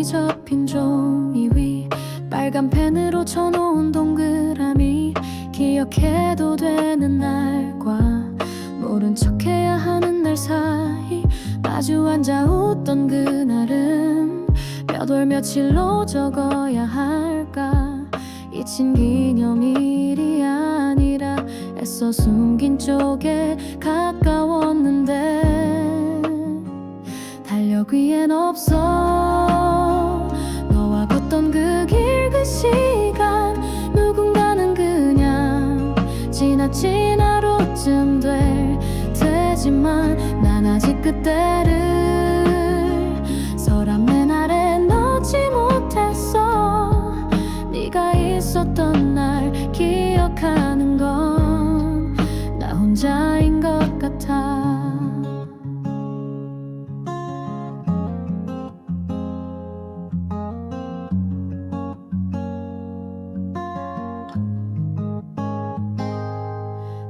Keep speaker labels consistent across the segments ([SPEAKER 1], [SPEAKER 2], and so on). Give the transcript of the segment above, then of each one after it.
[SPEAKER 1] 모퉁이 접힌 종이 위 빨간 펜으로 쳐놓은 동그라미 기억해도 되는 날과 모른 척해야 하는 날 사이 마주 앉아 웃던 그날은 몇 월 며칠로 적어야 할까 잊힌 기념일이 아니라 애써 숨긴 쪽에 가까웠는데 달력 위엔 없어 너와 걷던 그 길 그 시간 누군가는 그냥 지나친 하루쯤 되지만 난 아직 그때를 서랍맨 아래 넣지 못했어 네가 있었던 날 기억하는 건 나 혼자인 것 같아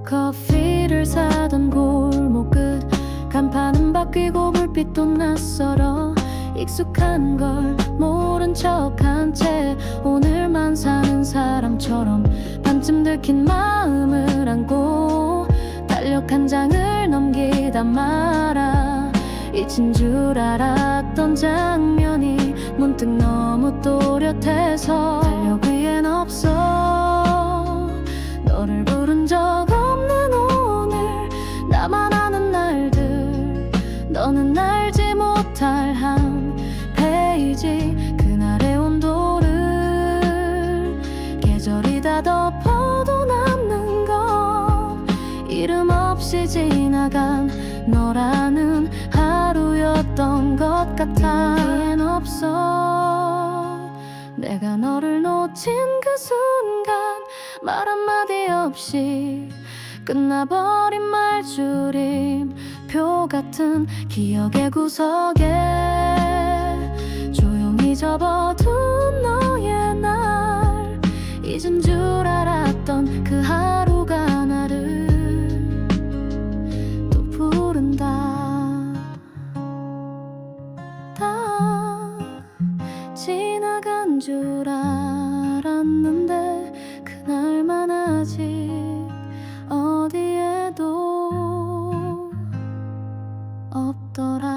[SPEAKER 1] 커피를 사던 골목 끝 간판은 바뀌고 불빛도 낯설어 익숙한 걸 모른 척한 채 오늘만 사는 사람처럼 반쯤 들킨 마음을 안고 달력 한 장을 넘기다 말아 잊힌 줄 알았던 장면이 문득 너무 또렷해서 달력 위엔 없어 너를 부른 적 없는 오늘 나만 아는 날들 너는 알지 못할 한 페이지 그날의 온도를 계절이 다 덮어도 남는 건 이름 없이 지나간 너라는 하루였던 것 같아 기엔 없어 내가 너를 놓친 그 순간 말 한마디 없이 끝나버린 말줄임표 같은 기억의 구석에 조용히 접어둔 너의 날 잊은 줄 알았던 그 하루가 나를 또 부른다 다 지나간 줄 알았는데 그날만 아직 어디에도 없더라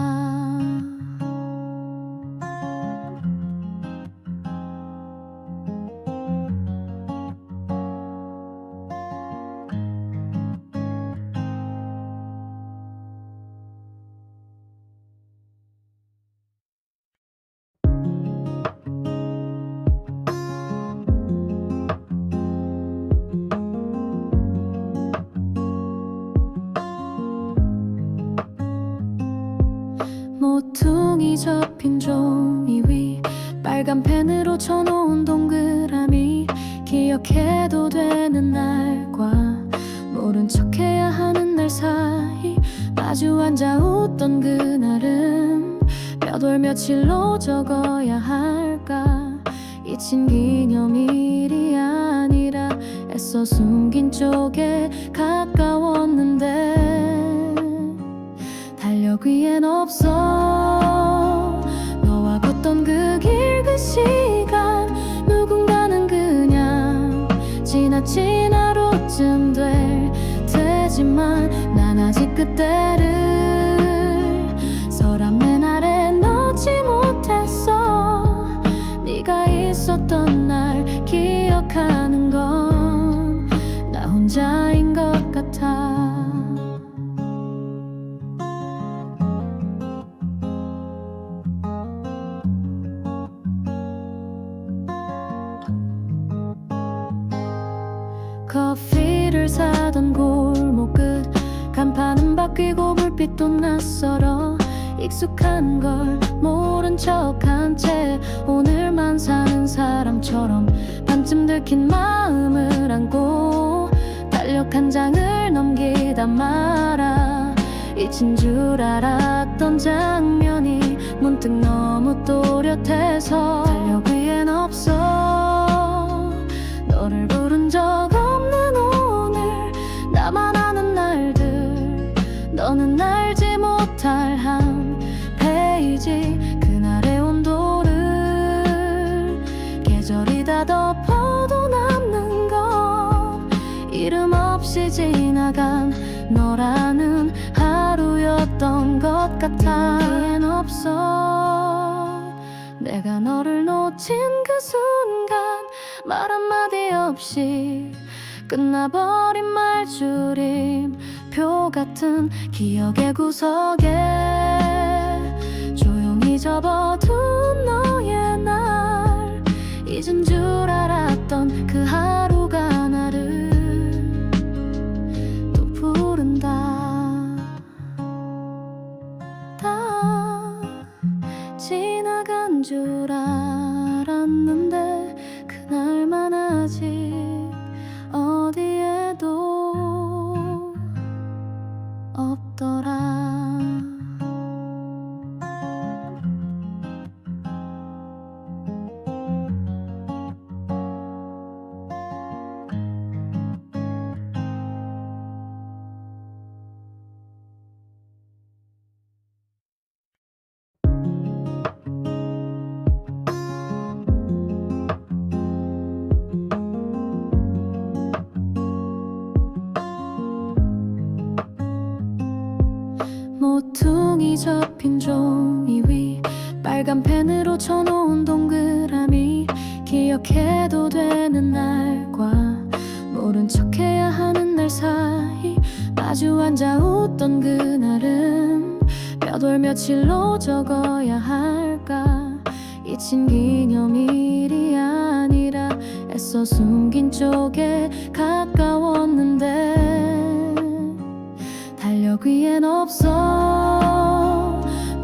[SPEAKER 1] 모퉁이 접힌 종이 위 빨간 펜으로 쳐놓은 동그라미 기억해도 되는 날과 모른 척해야 하는 날 사이 마주 앉아 웃던 그날은 몇 월 며칠로 적어야 할까 잊힌 기념일이 아니라 애써 숨긴 쪽에 가까웠는데 달력 위엔 없어 너와 걷던 그 길 그 시간 누군가는 그냥 지나친 하루쯤 되지만 난 아직 그때를 서랍맨 아래 넣지 못했어 네가 있었던 날 기억하는 건 나 혼자인 것 같아 커피를 사던 골목 끝 간판은 바뀌고 불빛도 낯설어 익숙한 걸 모른 척한 채 오늘만 사는 사람처럼 반쯤 들킨 마음을 안고 달력 한 장을 넘기다 말아 잊힌 줄 알았던 장면이 문득 너무 또렷해서 달력 위엔 없어 너를 부른 적 없는 오늘 나만 아는 날들 너는 알지 못할 한 페이지 그날의 온도를 이름없이 지나간 너라는 하루였던 것 같아. 이엔 없어 내가 너를 놓친 그 순간 말 한마디 없이 끝나버린 말줄임표 같은 기억의 구석에 조용히 접어둔 너의 날 잊은 줄 알았던 그 하루가 나를 또 부른다. 다 지나간 줄 알았는데 그날만 아직 어디에도 없더라. 모퉁이 접힌 종이 위 빨간 펜으로 쳐놓은 동그라미 기억해도 되는 날과 모른 척해야 하는 날 사이 마주 앉아 웃던 그날은 몇 월 며칠로 적어야 할까. 잊힌 기념일이 아니라 애써 숨긴 쪽에 가까웠는데 달력 위엔 없어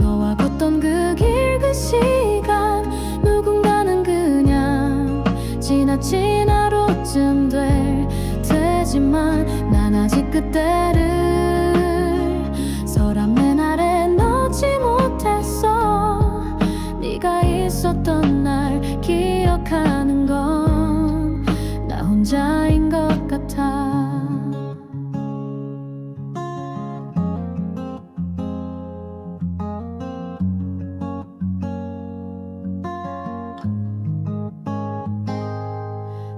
[SPEAKER 1] 너와 걷던 그 길 그 시간 누군가는 그냥 지나친 하루쯤 되지만 난 아직 그때를 서랍맨 아래 넣지 못했어. 네가 있었던 날 기억하는 건 나 혼자인 것 같아.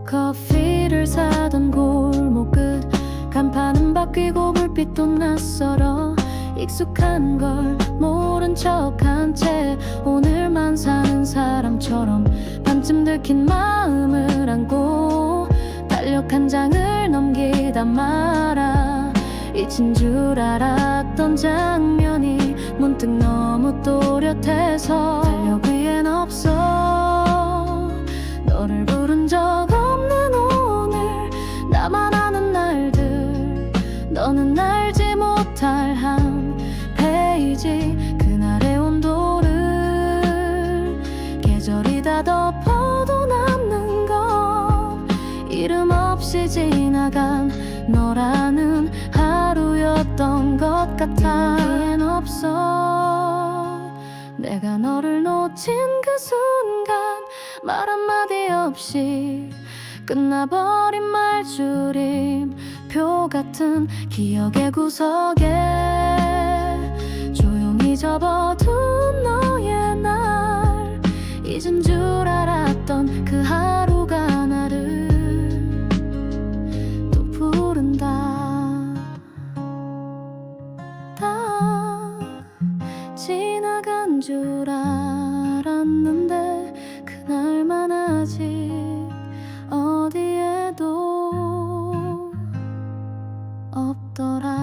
[SPEAKER 1] 커피를 사던 골목 끝 간판은 바뀌고 불빛도 낯설어 익숙한 걸 모른 척한 채 오늘만 사는 사람처럼 반쯤 들킨 마음을 안고 달력 한 장을 넘기다 말아 잊힌 줄 알았던 장면이 문득 너무 또렷해서 달력 위엔 없어 너를 부른 적 없는 오늘 나만 아는 날들 너는 알지 못할 한 페이지 그날의 온도를 계절이 다 덮어도 남는 건 이름 없이 지나간 너라는 하루였던 것 같아. 이엔 없어 내가 너를 놓친 그 순간 말 한마디 없이 끝나버린 말줄임표 같은 기억의 구석에 조용히 접어둔 너의 날 잊은 줄 알았던 그 하루가 나를 또 부른다. 다 지나간 줄 알았는데 그날만 아직 어디에도 없더라.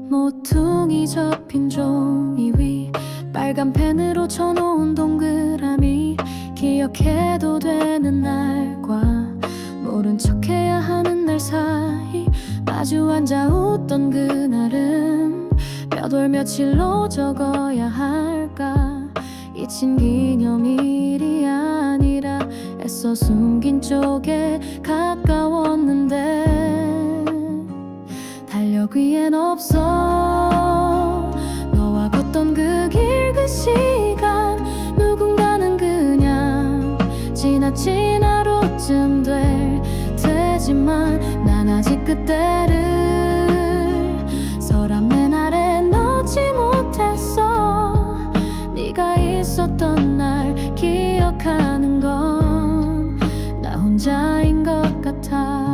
[SPEAKER 1] 모퉁이 접힌 종이 위 빨간 펜으로 쳐놓은 동그라미 기억해도 되는 날과 모른 척해야 하는 날 사이 마주 앉아 웃던 그날은 몇 월 며칠로 적어야 할까. 잊힌 기념일이 아니라 애써 숨긴 쪽에 가까웠는데 위엔 없어. 너와 걷던 그 길 그 시간 누군가는 그냥 지나친 하루쯤 되지만 난 아직 그때를 서랍 맨 아래 넣지 못했어. 네가 있었던 날 기억하는 건 나 혼자인 것 같아.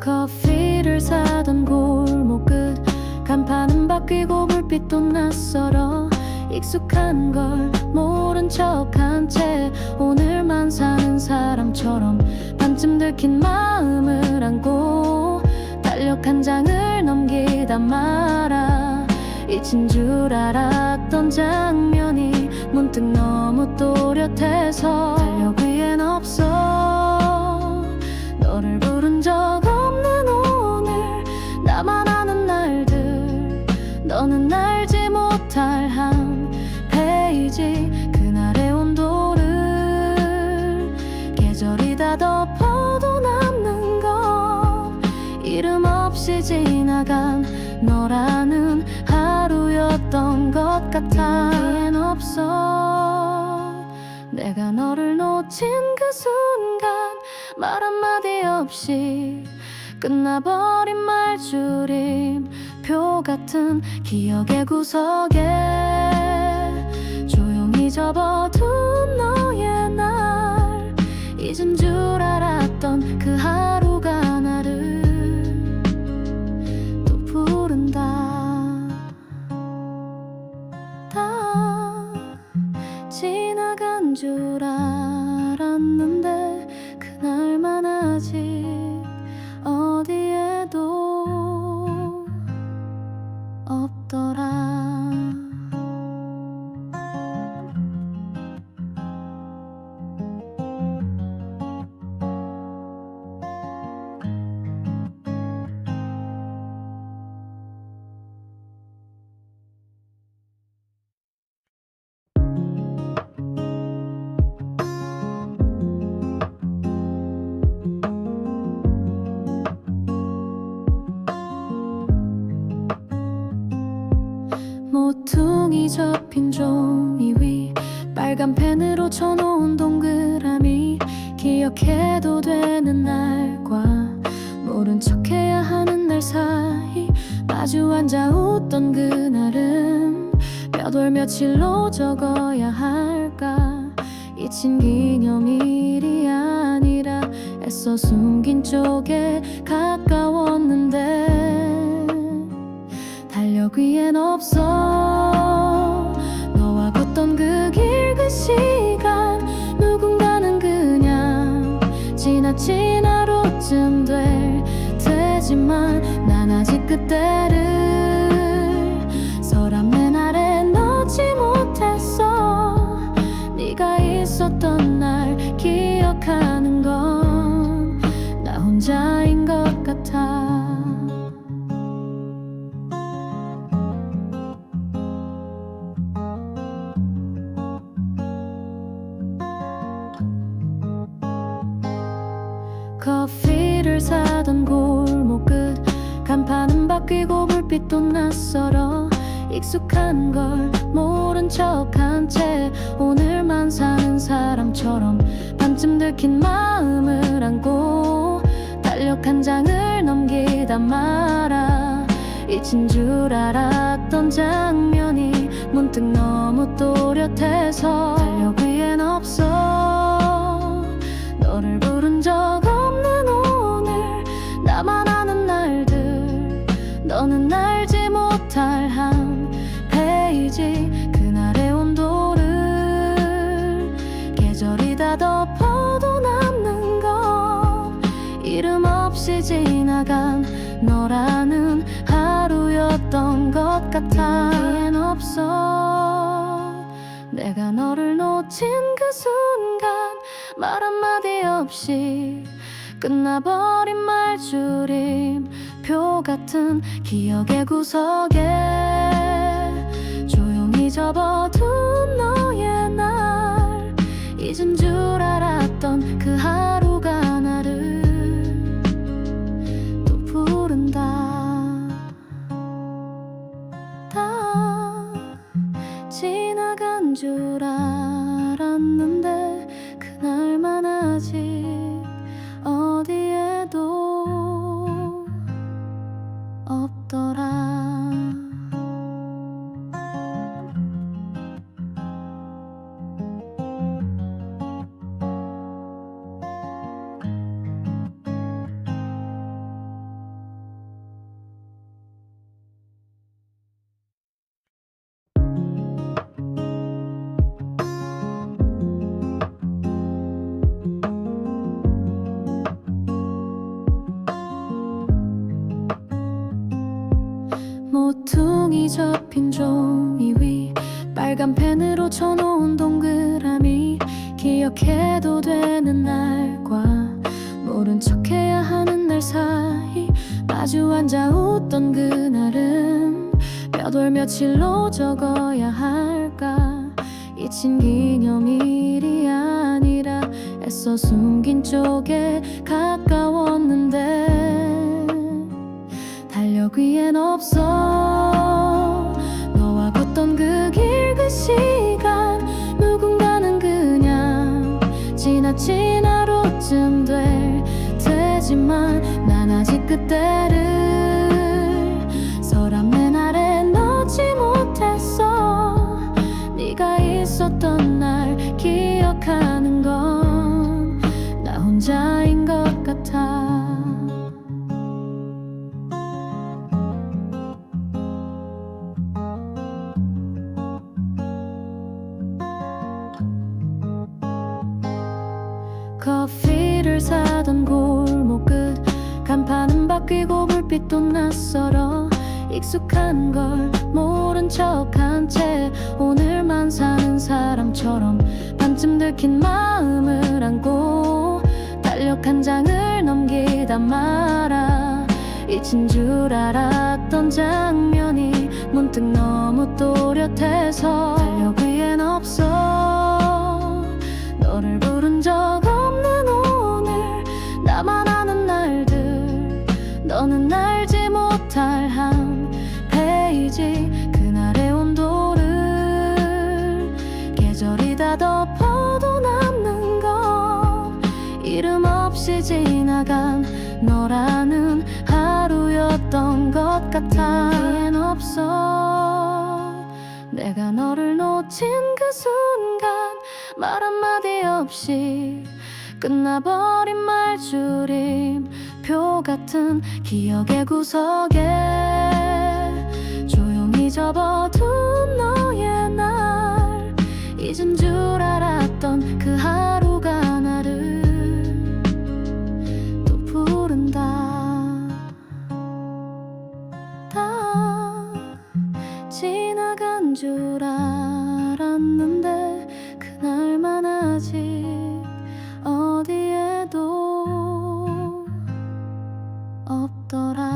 [SPEAKER 1] 커피를 사던 골목 끝 간판은 바뀌고 불빛도 낯설어. 익숙한 걸 모른 척한 채 오늘만 사는 사람처럼 반쯤 들킨 마음을 안고 달력 한 장을 넘기다 말아. 잊힌 줄 알았던 장면이 문득 너무 또렷해서 달력 위엔 없어. 너를 부른 적 없는 오늘 나만 아는 날들 너는 알지 못할 한 페이지. 그날의 온도를 계절이 다 덮어도 남는 건 이름 없이 지나간 너라는 하루였던 것 같아. 위엔 없어. 내가 너를 놓친 그 순간 말 한마디 없이 끝나버린 말줄임표 같은 기억의 구석에 조용히 접어둔 너의 날. 잊은 줄 알았던 그 하루가 나를 또 부른다. 다 지나간 줄 알았는데 그날만 아직 어디에도 없더라. 모퉁이 접힌 종이 위 빨간 펜으로 쳐놓은 동그라미. 기억해도 되는 날과 모른 척해야 하는 날 사이 마주 앉아 웃던 그날은 몇 월 며칠로 적어야 할까. 잊힌 기념일이 아니라 애써 숨긴 쪽에 가까웠는데 달력 위엔 없어. 너와 걷던 그 길 그 시간 누군가는 그냥 지나친 하루쯤 되지만 난 아직 그때를 서랍 맨 아래 넣지 못했어. 네가 있었던 날 기억하는 건 나 혼자인 것 같아. 커피를 사던 골목 끝 간판은 바뀌고 불빛도 낯설어. 익숙한 걸 모른 척한 채 오늘만 사는 사람처럼 반쯤 들킨 마음을 안고 달력 한 장을 넘기다 말아. 잊힌 줄 알았던 장면이 문득 너무 또렷해서 달력 위엔 없어. 너를 부른 적 없는 오늘 나만 아는 날들 너는 알지 못할 한 페이지. 그날의 온도를 계절이 다 덮어도 남는 건 이름 없이 지나간 너라는 하루였던 것 같아. 위엔 없어. 내가 너를 놓친 그 순간 말 한마디 없이 끝나버린 말줄임표 같은 기억의 구석에 조용히 조용히 접어둔 너의 날, 잊은 줄 알았던 그 하루가 나를 또 부른다. 다 지나간 줄 알았는데 그날만 아직 어디에도 없더라. 모퉁이 접힌 종이 위 빨간 펜으로 쳐놓은 동그라미, 기억해도 되는 날과 모른 척해야 하는 날 사이 마주 앉아 웃던 그날은 몇 월 며칠로 적어야 할까. 잊힌 기념일이 아니라 애써 숨긴 쪽에 가까웠는데 달력 위엔 없어. 너와 걷던 그 길 그 시간, 누군가는 그냥 지나친 하루쯤 되지만 난 아직 그때를 서랍맨 아래 넣지 못했어. 네가 있었던 날 기억하는 건 나 혼자인 것 같아. 커피를 사던 골목 끝, 간판은 바뀌고 불빛도 낯설어. 익숙한 걸 모른 척한 채 오늘만 사는 사람처럼 반쯤 들킨 마음을 안고 달력 한 장을 넘기다 말아. 잊힌 줄 알았던 장면이 문득 너무 또렷해서 달력 위엔 없어. 너를 부른 적 없는 오늘, 나만 아는 날들, 너는 알지 못할 한 페이지. 그날의 온도를 계절이 다 덮어도 남는 건 이름 없이 지나간 너라는 하루였던 것 같아. 이엔 없어. 내가 너를 놓친 그 순간 말 한마디 없이 끝나버린 말줄임표 같은 기억의 구석에 조용히 접어둔 너의 날, 잊은 줄 알았던 그 하루가 나를 또 부른다. 다 지나간 줄 알았는데 그날만 아직 어디에도 없더라.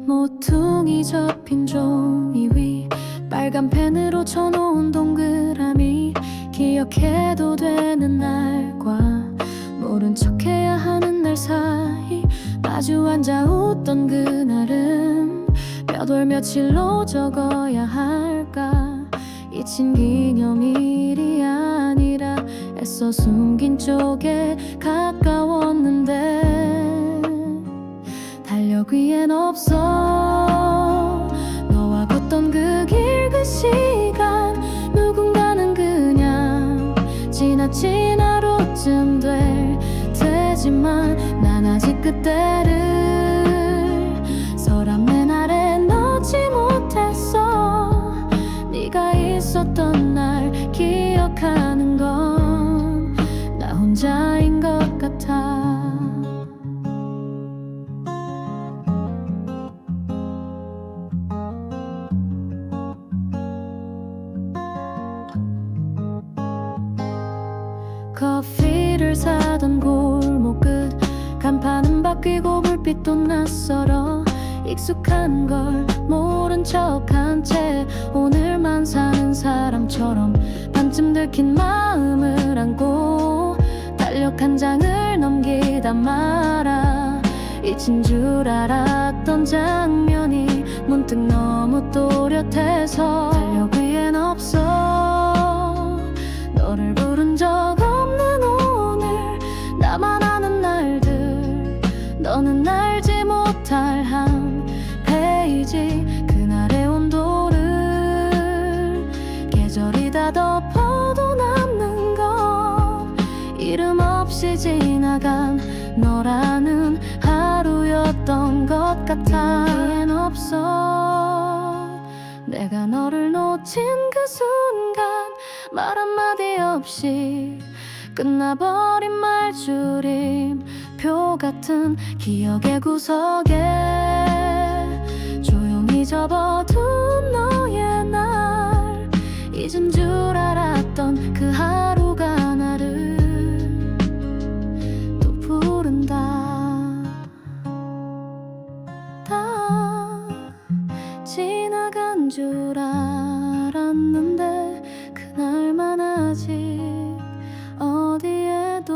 [SPEAKER 1] 모퉁이 접힌 종이 위 빨간 펜으로 쳐놓은 동그라미, 기억해도 되는 날과 모른 척해야 하는 날 사이 마주 앉아 웃던 그날은 몇 월 며칠로 적어야 할까. 잊힌 기념일이 아니라 애써 숨긴 쪽에 가까웠는데 달력 위엔 없어. 너와 걷던 그 길 그 시간, 누군가는 그냥 지나친 하루쯤 되지만 난 아직 그때를 서랍맨 아래 넣지 못했어. 네가 있었던 커피를 사던 골목 끝 간판은 바뀌고 불빛도 낯설어 익숙한 걸 모른 척한 채 오늘만 사는 사람처럼 반쯤 들킨 마음을 안고 달력 한 장을 넘기다 말아 잊힌 줄 알았던 장면이 문득 너무 또렷해서 달력 위엔 없어 너를 부른 적 없는 오늘 나만 아는 날들 너는 알지 못할 한 페이지 그날의 온도를 계절이 다 덮어도 남는 건 이름 없이 지나간 너라는 하루였던 것 같아 이엔 없어 내가 너를 놓친 그 순간 말 한마디 없이 끝나버린 말줄임표 같은 기억의 구석에 조용히 접어둔 너의 날 잊은 줄 알았던 그 하루가 나를 또 부른다 다 지나간 줄 알았는데 그날만 아직 어디에도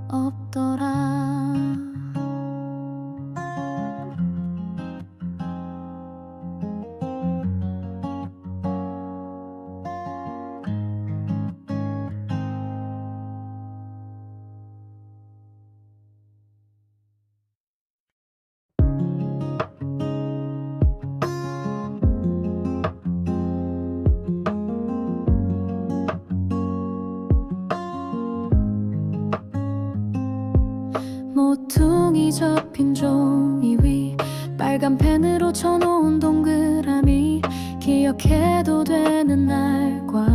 [SPEAKER 1] 없더라 모퉁이 접힌 종이 위 빨간 펜으로 쳐놓은 동그라미 기억해도 되는 날과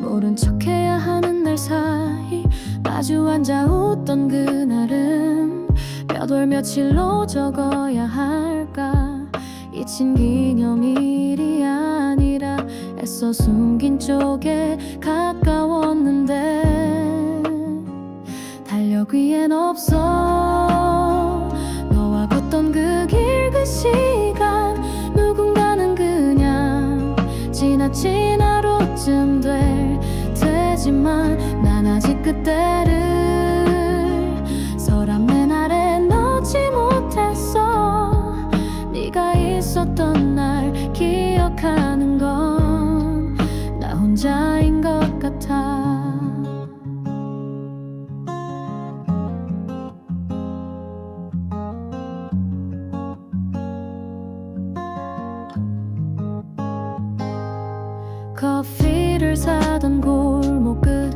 [SPEAKER 1] 모른 척해야 하는 날 사이 마주 앉아 웃던 그날은 몇 월 며칠로 적어야 할까 잊힌 기념일이 아니라 애써 숨긴 쪽에 가까웠는데 달력 위엔 없어 너와 걷던 그 길 그 시간 누군가는 그냥 지나친 하루쯤 되지만 난 아직 그때를 서랍맨 아래 넣지 못했어 네가 있었던 날 기억하는 건 나 혼자인 것 같아 커피를 사던 골목 끝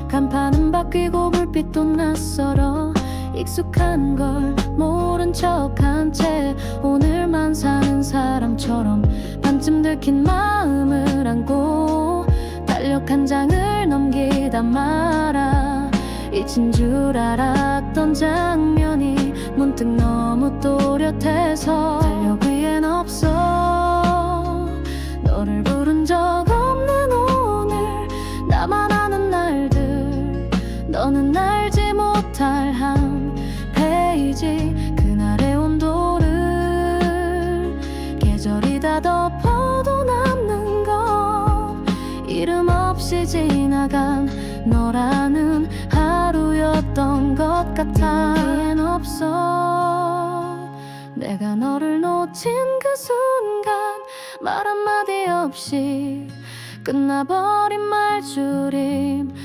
[SPEAKER 1] 간판은 바뀌고 불빛도 낯설어 익숙한 걸 모른 척한 채 오늘만 사는 사람처럼 반쯤 들킨 마음을 안고 달력 한 장을 넘기다 말아 잊힌 줄 알았던 장면이 문득 너무 또렷해서 달력 위엔 없어 너를 부른 적 없는 오늘 나만 아는 날들 너는 알지 못할 한 페이지 그날의 온도를 계절이 다 덮어도 남는 건 이름 없이 지나간 너라는 하루였던 것 같아 이엔 없어 내가 너를 놓친 그 순간 말 한마디 없이 끝나버린 말줄임표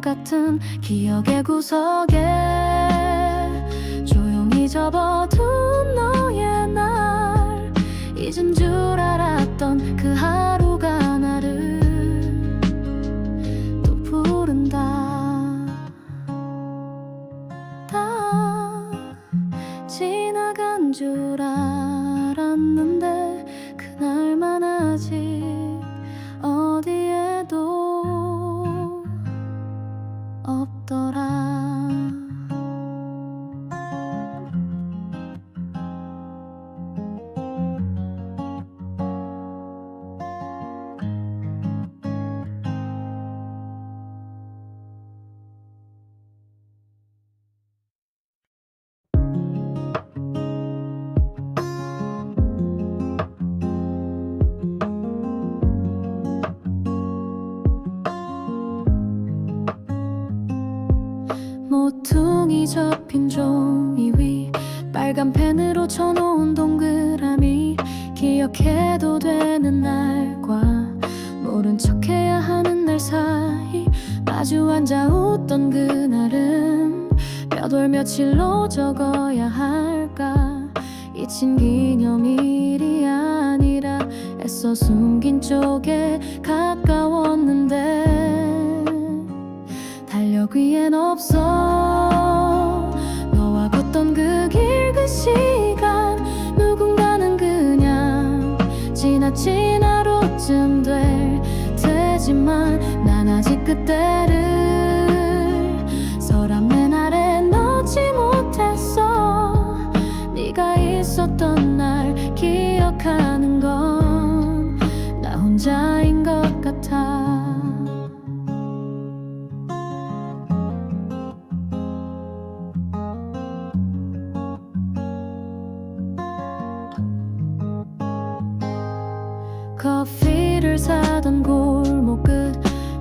[SPEAKER 1] 같은 기억의 구석에 조용히 접어둔 너의 날 잊은 줄 알았던 그 하루가 나를 또 부른다 다 지나간 줄 알았는데 그날만 아직 어디에도 없더라 모퉁이 접힌 종이 위 빨간 펜으로 쳐놓은 동그라미 기억해도 되는 날과 모른 척해야 하는 날 사이 마주 앉아 웃던 그날은 몇 월 며칠로 적어야 할까 잊힌 기념일이 아니라 애써 숨긴 쪽에 가까웠는데 달력 위엔 없어 너와 걷던 그 길 그 시간 누군가는 그냥 지나친 하루쯤 되지만 난 아직 그때를 서랍맨 아래 넣지 못했어 네가 있었던 날 기억하는 건 나 혼자인 것 같아 커피를 사던 골목 끝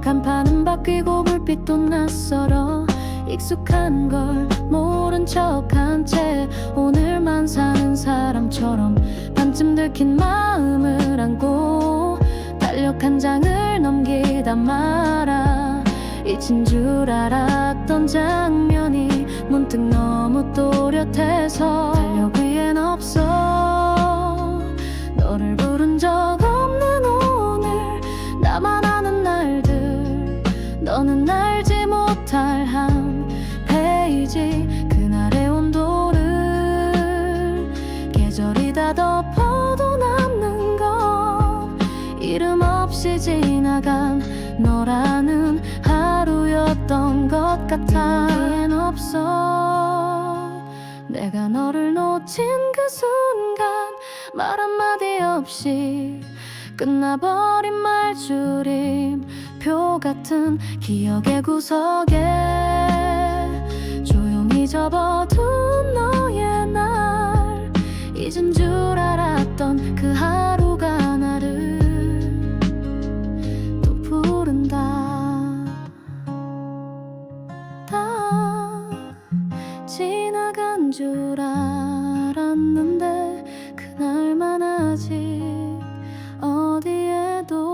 [SPEAKER 1] 간판은 바뀌고 불빛도 낯설어 익숙한 걸 모른 척한 채 오늘만 사는 사람처럼 반쯤 들킨 마음을 안고 달력 한 장을 넘기다 말아 잊힌 줄 알았던 장면이 문득 너무 또렷해서 달력 위엔 없어 너를 부른 적 없는 오늘 나만 아는 날들 너는 알지 못할 한 페이지 그날의 온도를 계절이 다 덮어도 남는 건 이름 없이 지나간 너라는 하루였던 것 같아 이엔 없어 내가 너를 놓친 그 순간 말 한마디 없이 끝나버린 말줄임표 같은 기억의 구석에 조용히 접어둔 너의 날 잊은 줄 알았던 그 하루가 나를 또 부른다 다 지나간 줄 알았는데 그날만 아직 어디에도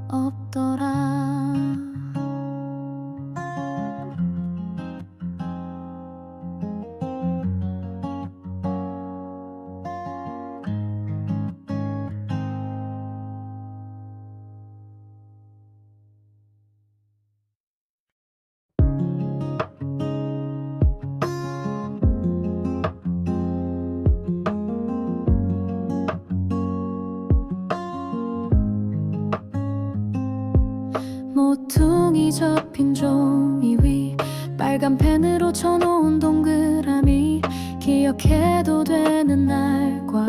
[SPEAKER 1] 없더라 모퉁이 접힌 종이 위 빨간 펜으로 쳐놓은 동그라미 기억해도 되는 날과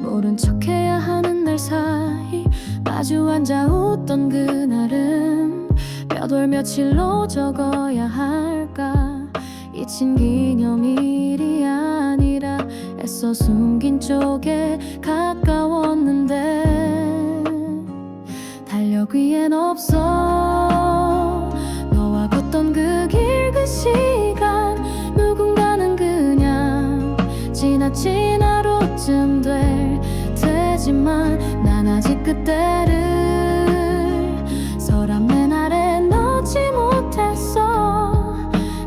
[SPEAKER 1] 모른 척해야 하는 날 사이 마주 앉아 웃던 그날은 몇 월 며칠로 적어야 할까 잊힌 기념일이 아니라 애써 숨긴 쪽에 가까웠는데 달력 위엔 없어 너와 걷던 그 길 그 시간 누군가는 그냥 지나친 하루쯤 되지만 난 아직 그때를 서랍맨 아래 넣지 못했어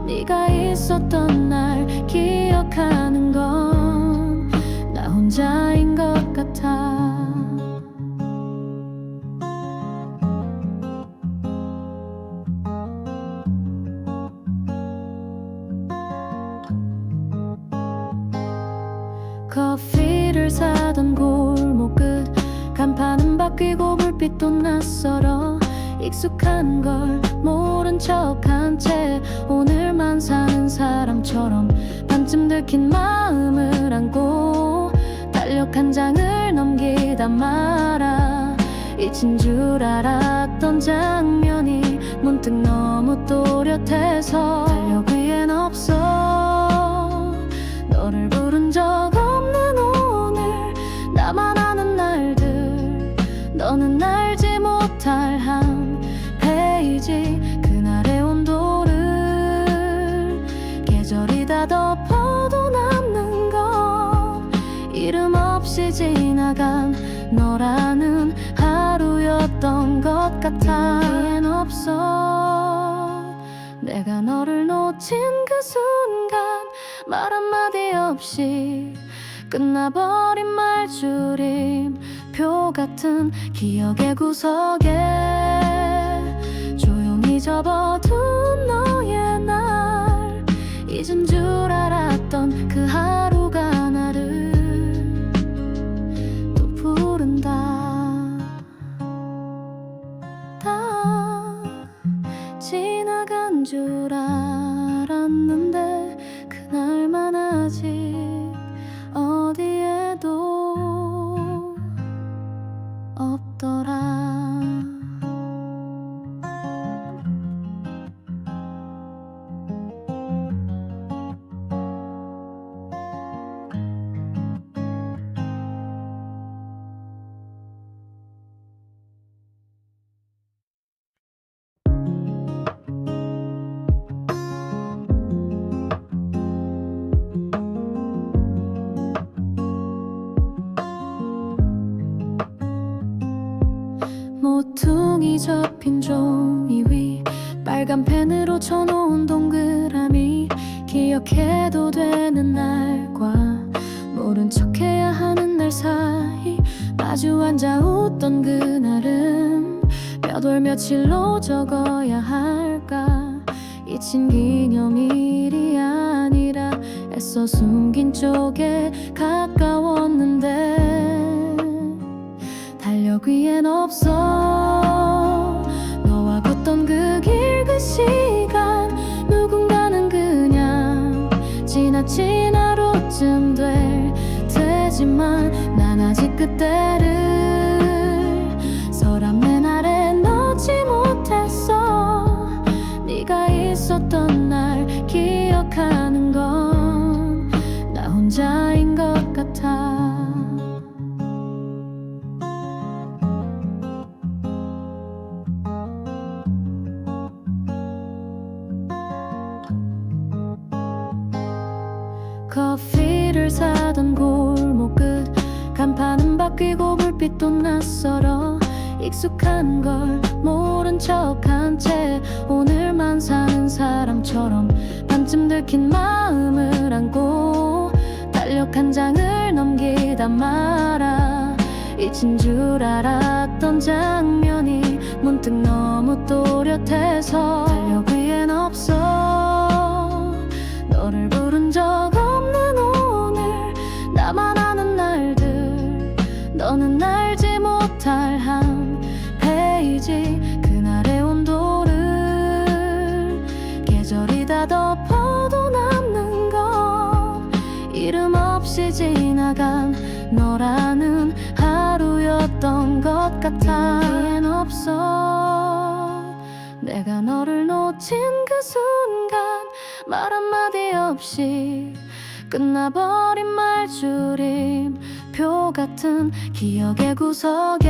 [SPEAKER 1] 네가 있었던 날 기억하는 건 나 혼자인 것 같아 커피를 사던 골목 끝 간판은 바뀌고 불빛도 낯설어 익숙한 걸 모른 척한 채 오늘만 사는 사람처럼 반쯤 들킨 마음을 안고 달력 한 장을 넘기다 말아 잊힌 줄 알았던 장면이 문득 너무 또렷해서 달력 위엔 없어 너를 부른 적 없는 오늘 나만 아는 날들 너는 알지 못할 한 페이지 그날의 온도를 다 덮어도 남는 건 이름 없이 지나간 너라는 하루였던 것 같아. 이엔 없어 내가 너를 놓친 그 순간 말 한마디 없이 끝나버린 말줄임표 같은 기억의 구석에 조용히 접어둔 너의 날 잊은 줄 알았던 그 하루가 나를 또 부른다. 다 지나간 줄 알았는데 그날만 아직 어디에도 없더라. 모퉁이 접힌 종이 위 빨간 펜으로 쳐놓은 동그라미 기억해도 되는 날과 모른 척해야 하는 날 사이 마주 앉아 웃던 그날은 몇 월 며칠로 적어야 할까. 잊힌 기념일이 아니라 애써 숨긴 쪽에 가까웠는데 달력 위엔 없어 너와 걷던 그 길 그 시간 누군가는 그냥 지나친 하루쯤 되지만 난 아직 그때를 서랍맨 아래 넣지 못했어. 네가 있었던 날 기억하는 건 나 혼자인 것 같아. 커피를 사던 골목 끝 간판은 바뀌고 불빛도 낯설어 익숙한 걸 모른 척한 채 오늘만 사는 사람처럼 반쯤 들킨 마음을 안고 달력 한 장을 넘기다 말아 잊힌 줄 알았던 장면이 문득 너무 또렷해서 달력 위엔 없어 너를 부른 적 없는 오늘 나만 아는 날들 너는 알지 못할 한 페이지 그날의 온도를 계절이 다 덮어도 남는 건 이름 없이 지나간 너라는 하루였던 것 같아. 이엔 없어 내가 너를 놓친 그 순간 말 한마디 없이 끝나버린 말줄임표 같은 기억의 구석에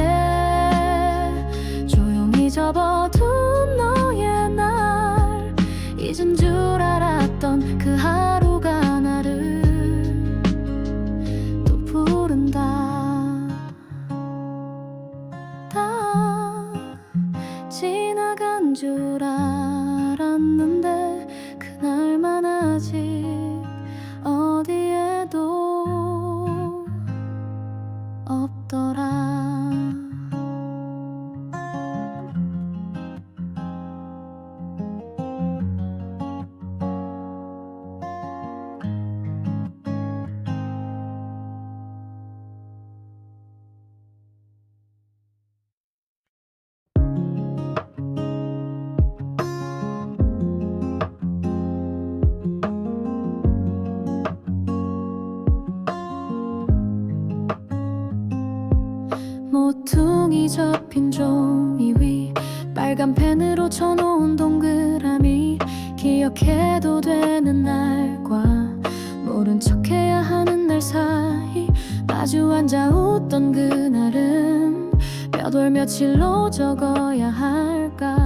[SPEAKER 1] 조용히 접어둔 너의 날 잊은 줄 알았던 그 하루가 나를 또 부른다. 다 지나간 줄 알았는데 그날만 아직 어디에도 없더라. 모퉁이 접힌 종이 위 빨간 펜으로 쳐놓은 동그라미 기억해도 되는 날과 모른 척해야 하는 날 사이 마주 앉아 웃던 그날은 몇 월 며칠로 적어야 할까.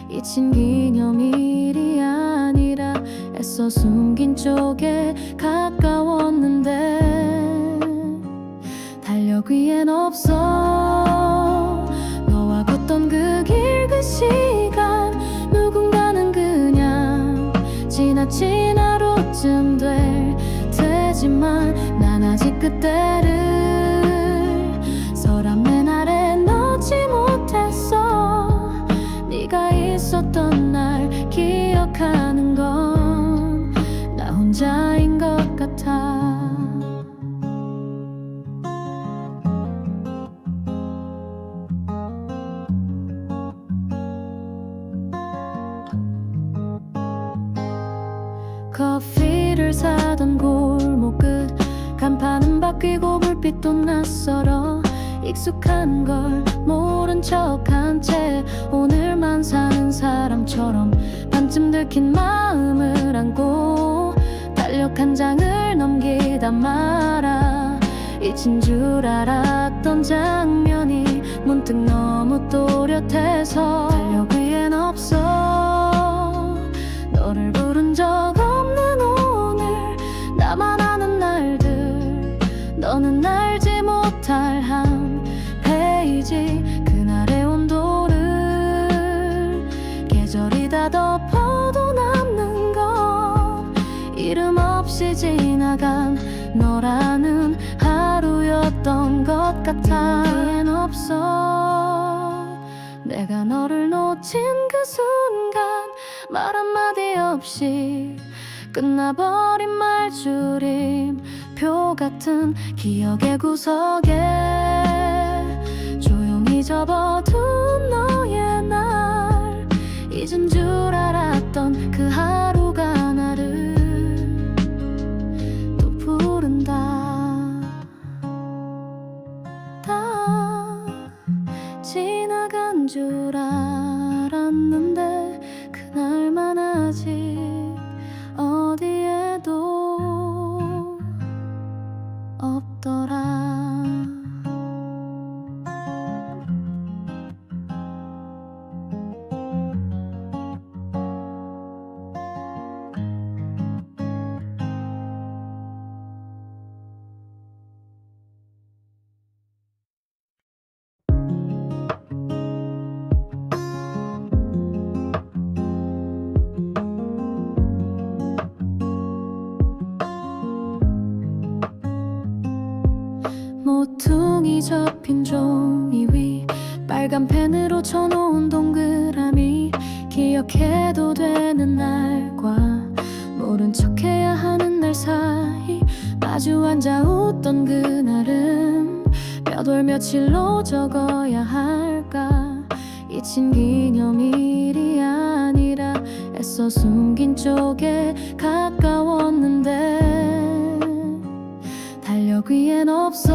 [SPEAKER 1] 잊힌 기념일이 아니라 애써 애써 숨긴 쪽에 가까웠는데 달력 위엔 없어. 너와 걷던 그 길 그 시간 누군가는 그냥 지나친 하루쯤 되지만 난 아직 그때를 서랍맨 아래 넣지 못했어. 네가 있었던 날 기억하는 건 나 혼자인 것 같아. 커피를 사던 골목 끝 간판은 바뀌고 불빛도 낯설어. 익숙한 걸 모른 척한 채 오늘만 사는 사람처럼 반쯤 들킨 마음을 안고 달력 한 장을 넘기다 말아. 잊힌 줄 알았던 장면이 문득 너무 또렷해서 달력 위엔 없어. 너를 부른 적 없는 오늘 나만 아는 날들 너는 알지 못할 한 페이지. 그날의 온도를 계절이 다 덮어도 남는 건 이름 없이 지나간 너라는 하루였던 것 같아. 이엔 없어. 내가 너를 놓친 그 순간 말 한마디 없이 끝나버린 말줄임표 같은 기억의 구석에 조용히 접어둔 너의 날. 잊은 줄 알았던 그 하루가 나를 또 부른다. 다 지나간 줄 알았는데 그날만 아직 어디에도 없더라. 모퉁이 접힌 종이 위 빨간 펜으로 쳐놓은 동그라미. 기억해도 되는 날과 모른 척해야 하는 날 사이 마주 앉아 웃던 그날은 몇 월 며칠로 적어야 할까. 잊힌 기념일이 아니라 애써 숨긴 쪽에 가까웠는데 달력 위엔 없어.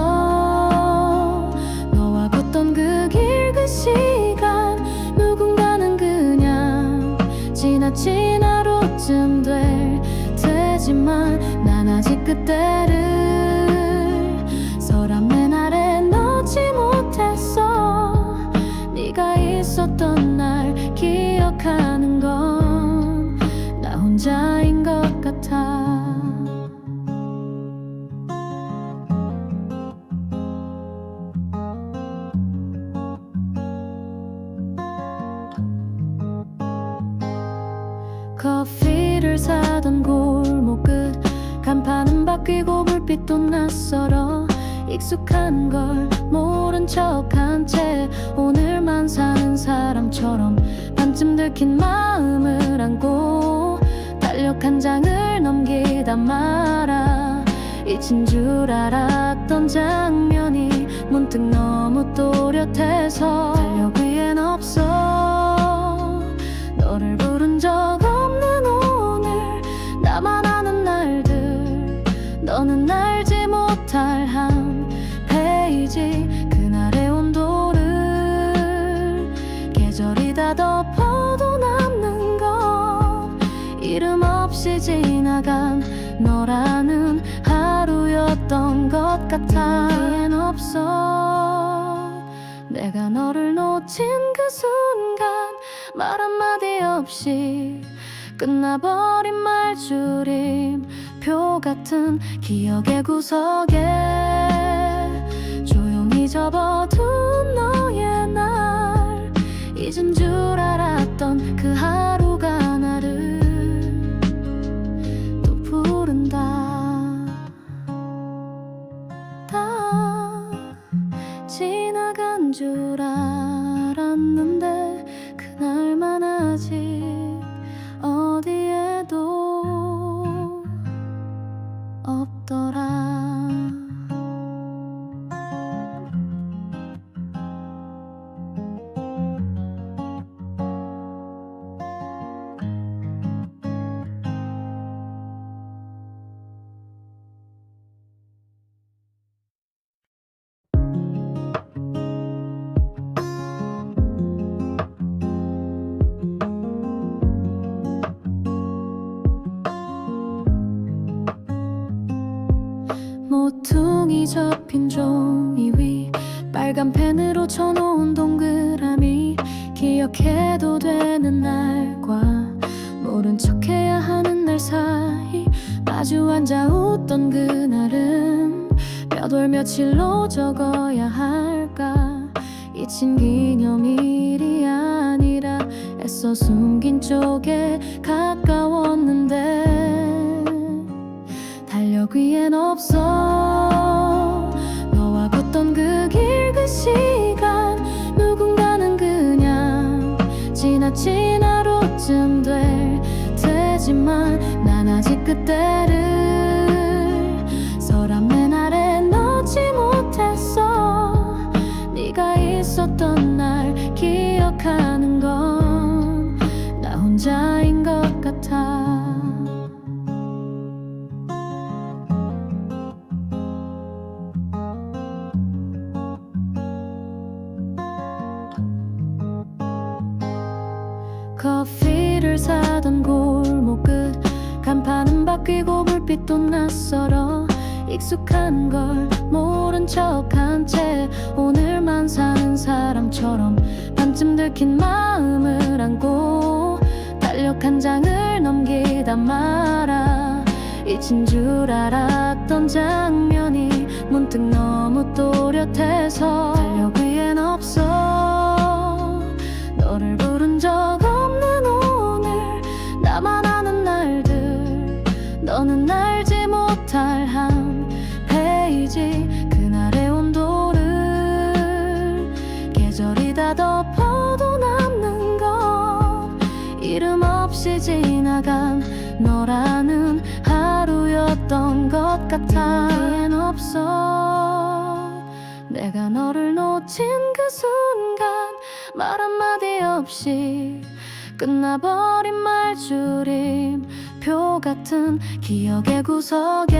[SPEAKER 1] 너와 걷던 그 길 그 시간 누군가는 그냥 지나친 하루쯤 되지만 난 아직 그때를 서랍맨 아래 넣지 못했어. 네가 있었던 날 기억하는 건 나 혼자인 것 같아. 커피를 사던 골목 끝 간판은 바뀌고 불빛도 낯설어. 익숙한 걸 모른 척한 채 오늘만 사는 사람처럼 반쯤 들킨 마음을 안고 달력 한 장을 넘기다 말아. 잊힌 줄 알았던 장면이 문득 너무 또렷해서 달력 위엔 없어. 너를 부른 적 없는 오늘 나만 아는 날들 너는 알지 못할 한 페이지. 그날의 온도를 계절이 다 덮어도 남는 건 이름 없이 지나간 너라는 하루였던 것 같아. 이엔 없어. 내가 너를 놓친 그 순간 말 한마디 없이 끝나버린 말줄임표 같은 기억의 구석에 조용히 접어둔 너의 날, 잊은 줄 알았던 그 하루가 나를 또 부른다. 다 지나간 줄 알았는데 그날만 아직 어디에도 없더라. 모퉁이 접힌 종이 위 빨간 펜으로 쳐놓은 동그라미, 기억해도 되는 날과 모른 척해야 하는 날 사이 마주 앉아 웃던 그날은 몇 월 며칠로 적어야 할까. 잊힌 기념일이 아니라 애써 숨긴 쪽에 가까웠는데 달력 위엔 없어. 너와 걷던 그 길 그 시간, 누군가는 그냥 지나친 하루쯤 되지만 난 아직 그때를 서랍맨 아래 넣지 못했어. 네가 있었던 날 기억하는 건 나 혼자인 것 같아. 커피를 사던 골목 끝, 간판은 바뀌고 불빛도 낯설어. 익숙한 걸 모른 척한 채 오늘만 사는 사람처럼 반쯤 들킨 마음을 안고 달력 한 장을 넘기다 말아. 잊힌 줄 알았던 장면이 문득 너무 또렷해서 달력 위엔 없어. 너를 부른 적 없는 오늘, 나만 아는 날들, 너는 알지 못할 한 페이지. 그날의 온도를 계절이 다 덮어도 남는 건 이름 없이 지나간 너라는 하루였던 것 같아. 기엔 없어. 내가 너를 놓친 그 순간 말 한마디 없이 끝나버린 말줄임표 같은 기억의 구석에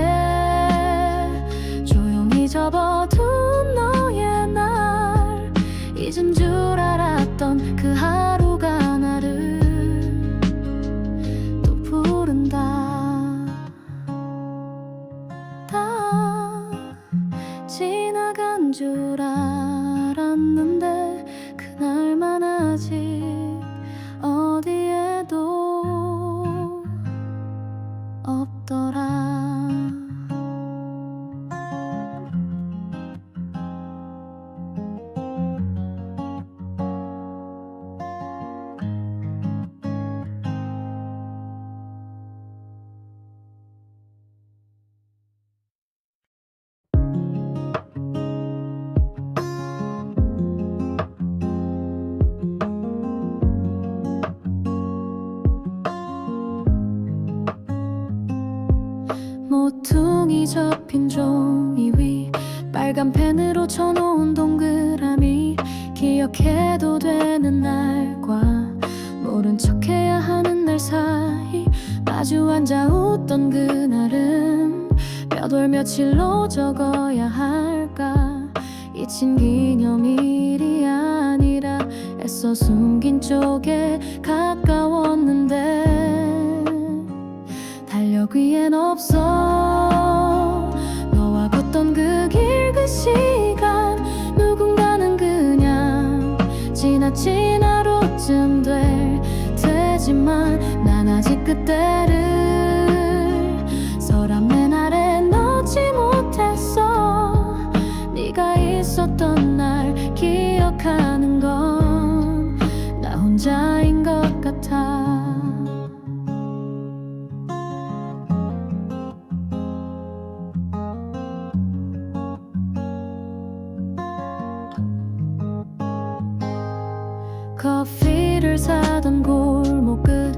[SPEAKER 1] 조용히 접어둔 너의 날, 잊은 줄 알았던 그 하루가 나를 또 부른다. 다 지나간 줄 알았는데 그날만 아직 어디에도 없더라. 모퉁이 접힌 종이 위 빨간 펜으로 쳐놓은 동그라미, 기억해도 되는 날과 모른 척해야 하는 날 사이 마주 앉아 웃던 그날은 몇 월 며칠로 적어야 할까. 잊힌 기념일이 아니라 애써 숨긴 쪽에 가까웠는데 달력 위엔 없어. 너와 걷던 그 길 그 시간, 누군가는 그냥 지나친 하루쯤 되지만 난 아직 그때를 서랍 맨 아래 넣지 못했어. 네가 있었던 날 기억하는 건 나 혼자인 것 같아. 커피를 사던 골목 끝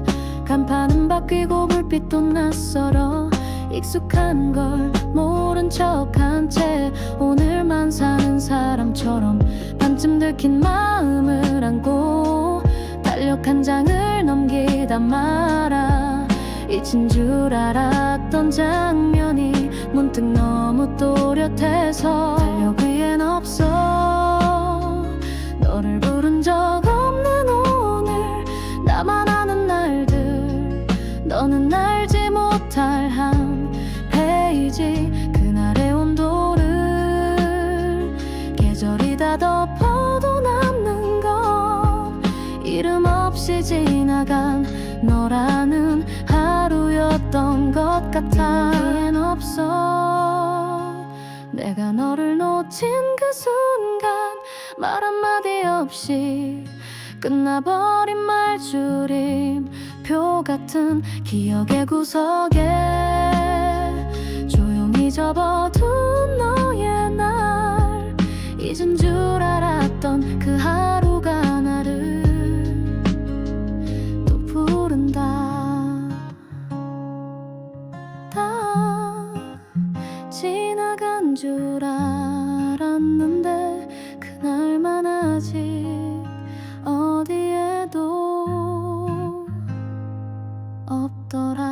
[SPEAKER 1] 간판은 바뀌고 불빛도 낯설어. 익숙한 걸 모른 척한 채 오늘만 사는 사람처럼 반쯤 들킨 마음을 안고 달력 한 장을 넘기다 말아. 잊힌 줄 알았던 장면이 문득 너무 또렷해서 달력 위엔 없어. 너를 부른 적 없는 오늘, 나만 아는 날들, 너는 알지 못할 한 페이지. 그날의 온도를 계절이 다 덮어도 남는 건 이름 없이 지나간 너라는 하루였던 것 같아. 여기엔 없어. 내가 너를 놓친 그 순간 말 한마디 없이 끝나버린 말줄임표 같은 기억의 구석에 조용히 접어둔 너의 날. 잊은 줄 알았던 그 하루가 나를 또 부른다. 다 지나간 줄 알았는데 그날만 아직 어디에도 없더라.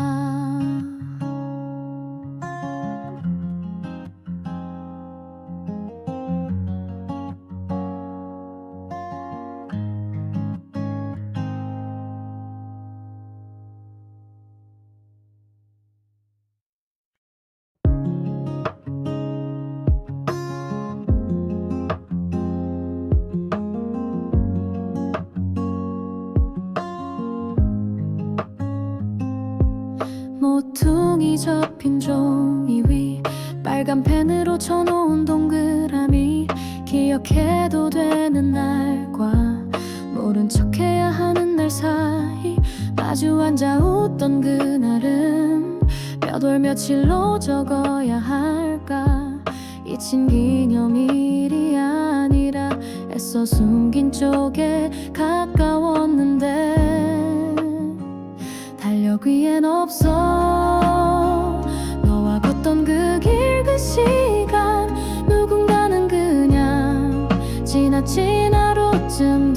[SPEAKER 1] 모퉁이 접힌 종이 위 빨간 펜으로 쳐놓은 동그라미. 기억해도 되는 날과 모른 척해야 하는 날 사이 마주 앉아 웃던 그날은 몇 월 며칠로 적어야 할까. 잊힌 기념일이 아니라 애써 숨긴 쪽에 가까웠는데 달력 위엔 없어. 너와 걷던 그 길 그 시간 누군가는 그냥 지나친 하루쯤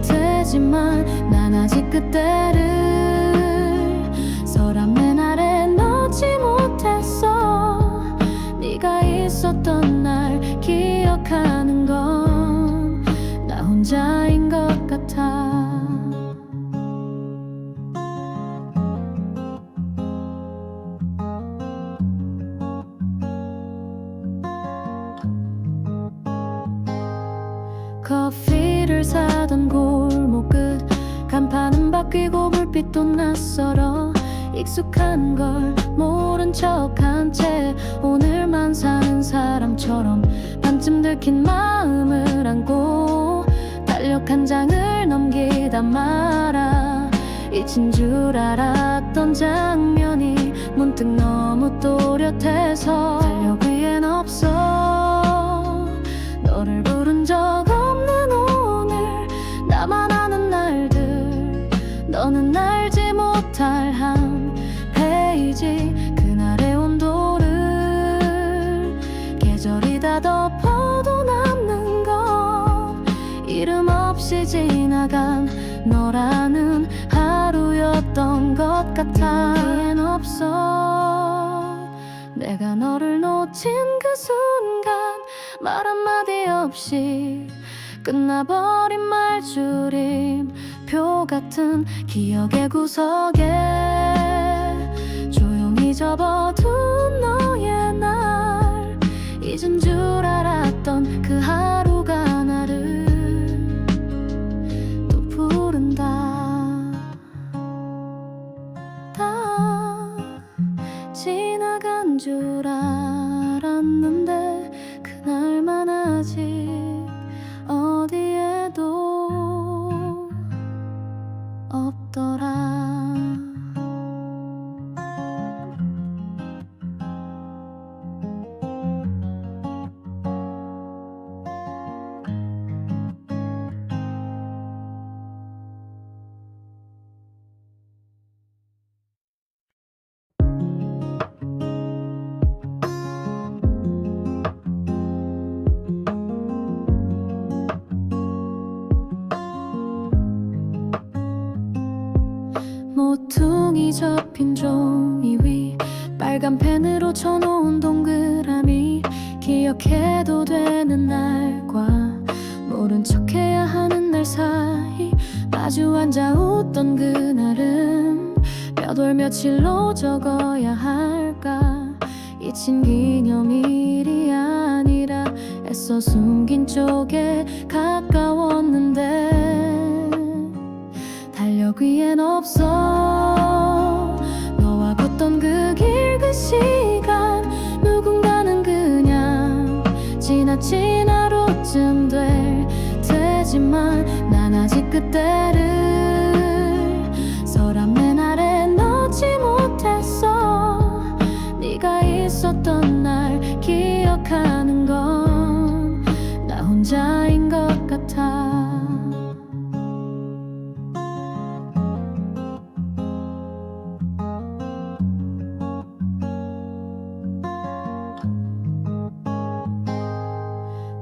[SPEAKER 1] 되지만 난 아직 그때를 서랍 맨 아래 넣지 못했어. 네가 있었던 날 기억하는 건 나 혼자인 것 같아. 커피를 사던 골목 끝 간판은 바뀌고 불빛도 낯설어. 익숙한 걸 모른 척한 채 오늘만 사는 사람처럼 반쯤 들킨 마음을 안고 달력 한 장을 넘기다 말아. 잊힌 줄 알았던 장면이 문득 너무 또렷해서 달력 위엔 없어. 너를 부른 적 없는 오늘, 나만 아는 날들, 너는 알지 못할 한 페이지. 그날의 온도를 계절이 다 덮어도 남는 건 이름 없이 지나간 너라는 하루였던 것 같아. 여기엔 없어. 내가 너를 놓친 그 순간 말 한마디 없이 끝나버린 말줄임표 같은 기억의 구석에 조용히 접어둔 너의 날. 잊은 줄 알았던 그 하루가 나를 또 부른다. 지나간 줄 알았는데 그날만 아직 어디에도 없더라. 모퉁이 접힌 종이 위 빨간 펜으로 쳐놓은 동그라미, 기억해도 되는 날과 모른 척해야 하는 날 사이 마주 앉아 웃던 그날은 몇 월 며칠로 적어야 할까. 잊힌 기념일이 아니라 애써 숨긴 쪽에 가까웠는데 달력 위엔 없어. 너와 걷던 그 길 그 시간 누군가는 그냥 지나친 하루쯤 되지만 난 아직 그때를 서랍맨 아래 넣지 못했어. 네가 있었던 날 기억하는 건 나 혼자인 것 같아.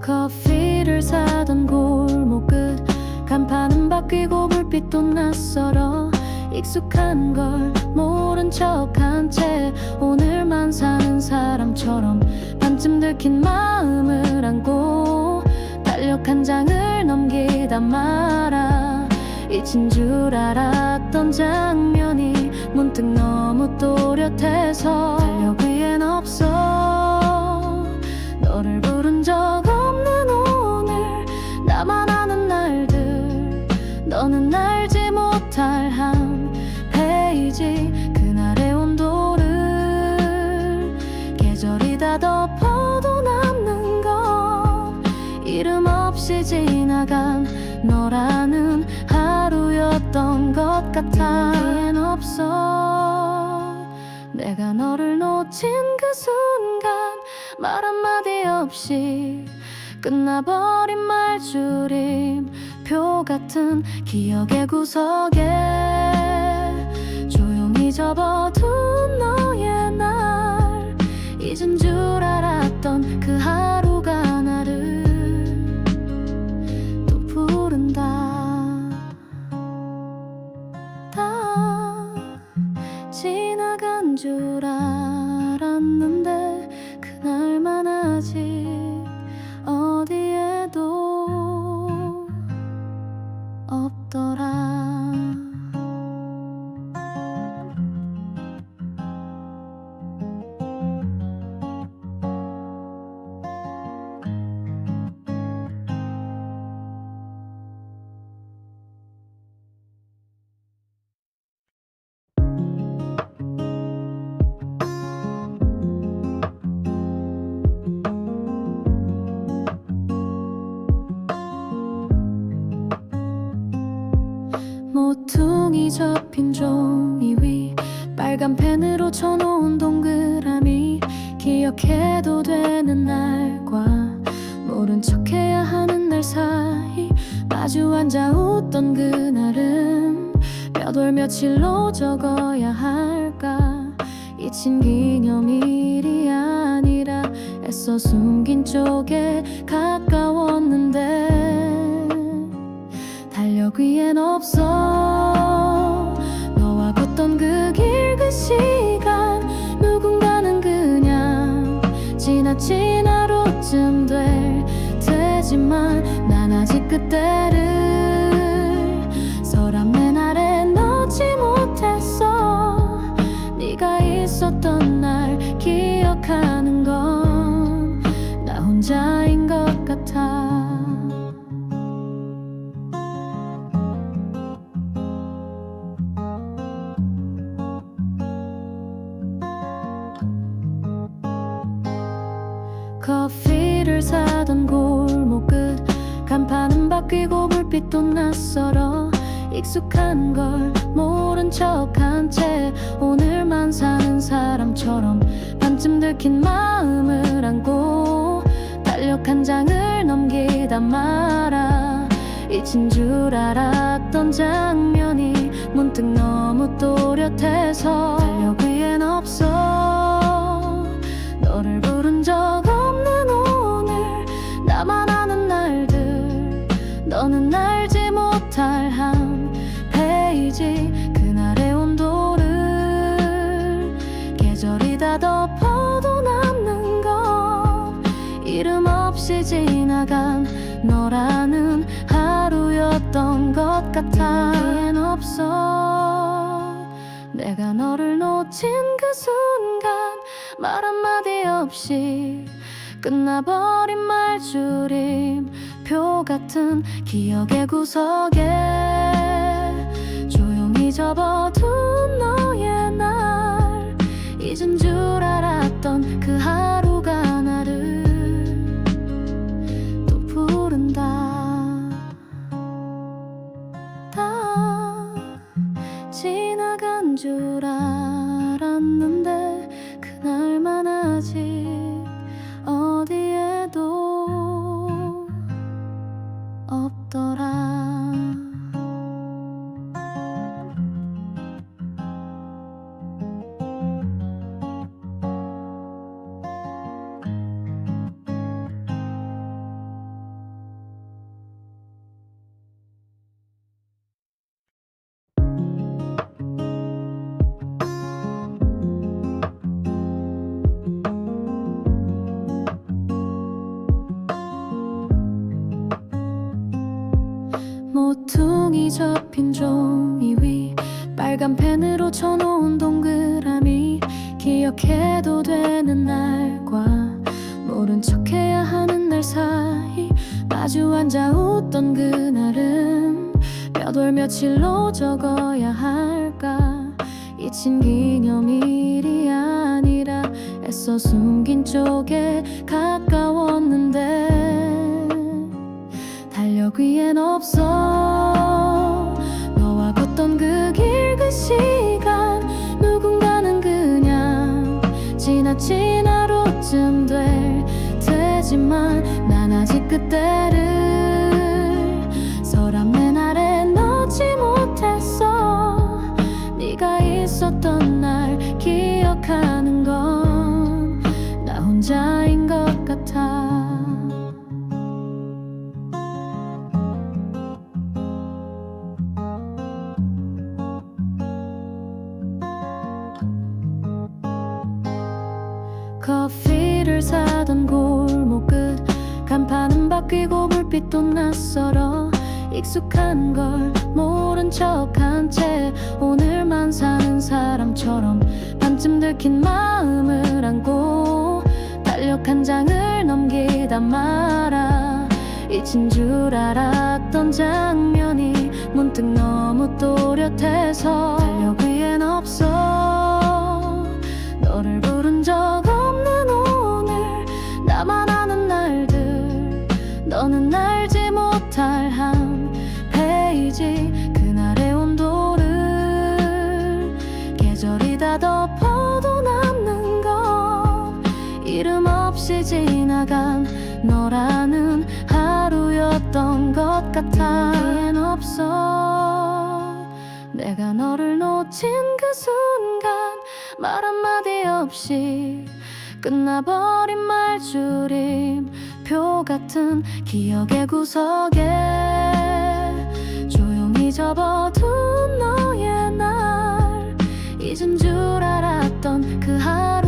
[SPEAKER 1] 커피를 사던 골목 끝 간판은 바뀌고 불빛도 낯설어. 익숙한 걸 모른 척한 채 오늘만 사는 사람처럼 반쯤 들킨 마음을 안고 달력 한 장을 넘기다 말아. 잊힌 줄 알았던 장면이 문득 너무 또렷해서 달력 위엔 없어. 너를 부른 적 없는 오늘, 나만 아는 날들, 너는 알지 못할 한 페이지. 그날의 온도를 계절이 다 덮어도 남는 건 이름 없이 지나간 너라는 하루였던 것 같아. 기엔 없어. 내가 너를 놓친 그 순간 말 한마디 없이 끝나버린 말줄임표 같은 기억의 구석에 조용히 접어둔 너의 날, 잊은 줄 알았던 그 하루가 나를 또 부른다. 다 지나간 줄 알았는데 그날만 아직 어디에도 없더라. 모퉁이 접힌 종이 위 빨간 펜으로 쳐놓은 동그라미, 기억해도 되는 날과 모른 척해야 하는 날 사이 마주 앉아 웃던 그날은 몇 월 며칠로 적어야 할까. 잊힌 기념일이 아니라 애써 숨긴 쪽에 가까웠는데 달력 위엔 없어. 너와 걷던 그 길 그 시간 누군가는 그냥 지나친 하루쯤 되지만 난 아직 그때를 서랍맨 아래 넣지 못했어. 네가 있었던 날 기억하는 건 나 혼자인 것 같아. 커피를 사던 골목 끝 간판은 바뀌고 불빛도 낯설어 익숙한 걸 모른 척한 채 오늘만 사는 사람처럼 반쯤 들킨 마음을 안고 달력 한 장을 넘기다 말아 잊힌 줄 알았던 장면이 문득 너무 또렷해서 달력 위엔 없어 너를 부른 적 없는 오늘 나만 아는 날들 너는 알지 못할 한 페이지 그날의 온도를 계절이 다 덮어도 남는 건 이름 없이 지나간 너라는 하루였던 것 같아 기엔 없어 내가 너를 놓친 그 순간 말 한마디 없이 끝나버린 말줄임표 같은 기억의 구석에 조용히 접어둔 너의 날 잊은 줄 알았던 그 하루가 나를 또 부른다 다 지나간 줄 알았는데 그날만 아직 어디에도 없더라 모퉁이 접힌 종이 위 빨간 펜으로 쳐놓은 동그라미 기억해도 되는 날과 모른 척해야 하는 날 사이 마주 앉아 웃던 그날은 몇 월 며칠로 적어야 할까 잊힌 기념일이 아니라 애써 숨긴 쪽에 가까웠는데 달력 위엔 없어 너와 걷던 그 길 그 시간 누군가는 그냥 지나친 하루쯤 되지만 난 아직 그때를 서랍맨 아래 넣지 못했어 네가 있었던 날 기억하는 건 나 혼자인 것 같아 커피를 사던 골목 끝 간판은 바뀌고 불빛도 낯설어 익숙한 걸 모른 척한 채 오늘만 사는 사람처럼 반쯤 들킨 마음을 안고 달력 한 장을 넘기다 말아 잊힌 줄 알았던 장면이 문득 너무 또렷해서 달력 위엔 없어 너를 부른 적 없는 오늘 나만 아는 날들 너는 알지 못할 한 페이지 그날의 온도를 계절이 다 덮어도 남는 건 이름 없이 지나간 너라는 하루였던 것 같아 기엔 없어 내가 너를 놓친 그 순간 말 한마디 없이 끝나버린 말줄임표 같은 기억의 구석에 조용히 접어둔 너의 날 잊은 줄 알았던 그 하루